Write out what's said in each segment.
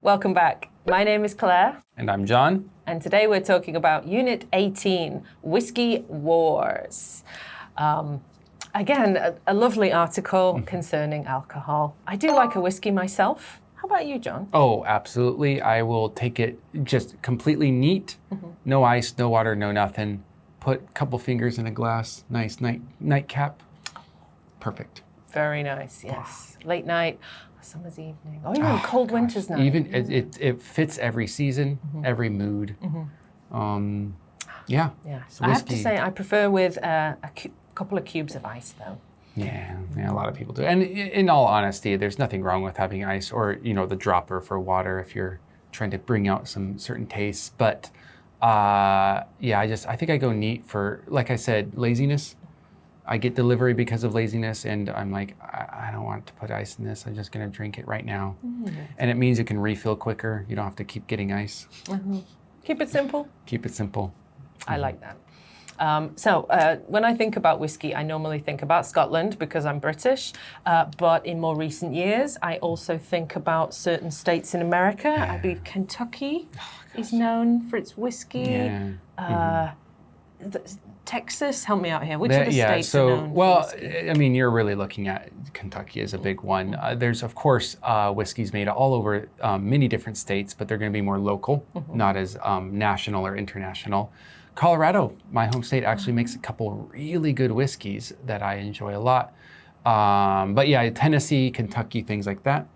Welcome back. My name is Claire. And I'm John. And today we're talking about Unit 18, Whiskey Wars. Again, a lovely article concerning alcohol. I do like a whiskey myself. How about you, John? Oh, absolutely. I will take it just completely neat. No ice, no water, no nothing. Put a couple fingers in a glass. Nice nightcap. Perfect. Very nice, yes. Late night, summer's evening. Oh, even cold winter's night. Even it fits every season, every mood. Yeah. I have to say, I prefer with a couple of cubes of ice, though. Yeah, a lot of people do. And in all honesty, there's nothing wrong with having ice or, the dropper for water if you're trying to bring out some certain tastes. But I think I go neat for, like I said, laziness. I get delivery because of laziness, and I'm like, I don't want to put ice in this. I'm just going to drink it right now. And it means you can refill quicker. You don't have to keep getting ice. Keep it simple. Keep it simple. I like that. So when I think about whiskey, I normally think about Scotland because I'm British. But in more recent years, I also think about certain states in America. I believe Kentucky is known for its whiskey. Texas, help me out here. Which of the states are known for whiskey? I mean, you're really looking at Kentucky as a big one. There's, of course, whiskeys made all over many different states, but they're going to be more local, not as national or international. Colorado, my home state, actually makes a couple really good whiskeys that I enjoy a lot. But yeah, Tennessee, Kentucky, things like that.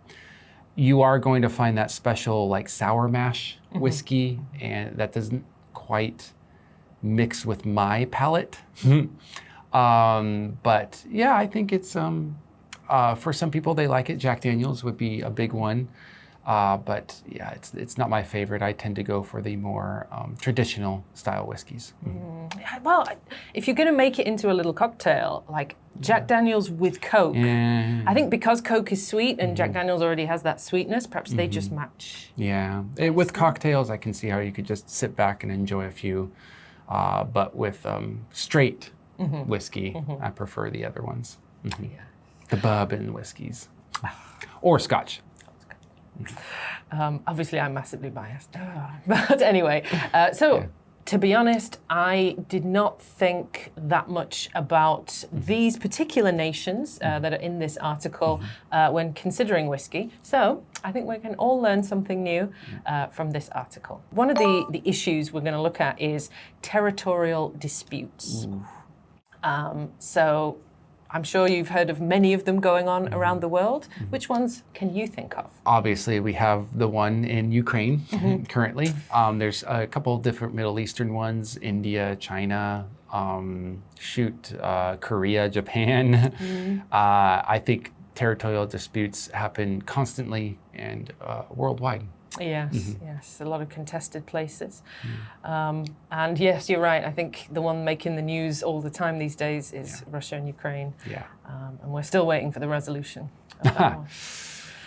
You are going to find that special like sour mash whiskey, and that doesn't quite mix with my palate. But yeah, I think it's for some people they like it. Jack Daniel's would be a big one. But yeah, it's not my favorite. I tend to go for the more traditional style whiskeys. Well, if you're going to make it into a little cocktail, like Jack Daniel's with Coke, I think because Coke is sweet and Jack Daniel's already has that sweetness, perhaps they just match. Yeah, with cocktails, I can see how you could just sit back and enjoy a few. But with straight whiskey, I prefer the other ones. The bourbon whiskeys. Or Scotch. Obviously, I'm massively biased. But anyway, to be honest, I did not think that much about these particular nations that are in this article when considering whiskey. So I think we can all learn something new from this article. One of the issues we're going to look at is territorial disputes. So I'm sure you've heard of many of them going on around the world. Which ones can you think of? Obviously, we have the one in Ukraine currently. There's a couple different Middle Eastern ones, India, China, Korea, Japan. I think territorial disputes happen constantly and worldwide. Yes, a lot of contested places. And yes, you're right. I think the one making the news all the time these days is Russia and Ukraine. And we're still waiting for the resolution of that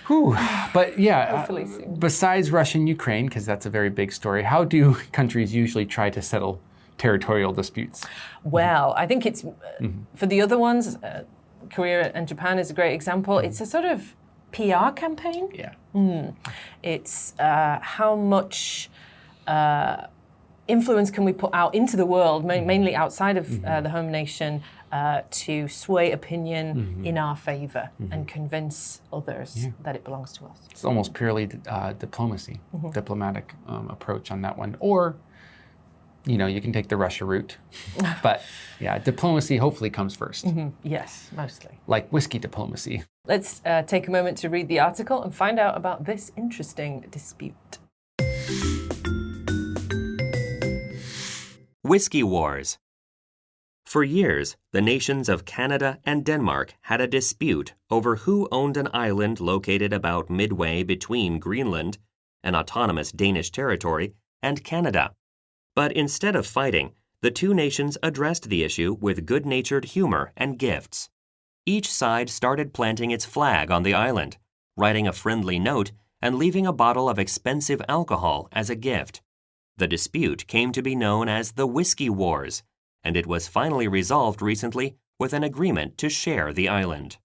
one. But yeah, hopefully soon. Besides Russia and Ukraine, because that's a very big story, how do countries usually try to settle territorial disputes? Well, I think it's, for the other ones, Korea and Japan is a great example. It's a sort of PR campaign. It's how much influence can we put out into the world, mainly outside of the home nation, to sway opinion in our favor and convince others that it belongs to us. It's almost purely diplomacy, diplomatic approach on that one. Or, you can take the Russia route. But yeah, diplomacy hopefully comes first. Yes, mostly. Like whiskey diplomacy. Let's take a moment to read the article and find out about this interesting dispute. Whiskey Wars. For years, the nations of Canada and Denmark had a dispute over who owned an island located about midway between Greenland, an autonomous Danish territory, and Canada. But instead of fighting, the two nations addressed the issue with good-natured humor and gifts. Each side started planting its flag on the island, writing a friendly note, and leaving a bottle of expensive alcohol as a gift. The dispute came to be known as the Whiskey Wars, and it was finally resolved recently with an agreement to share the island.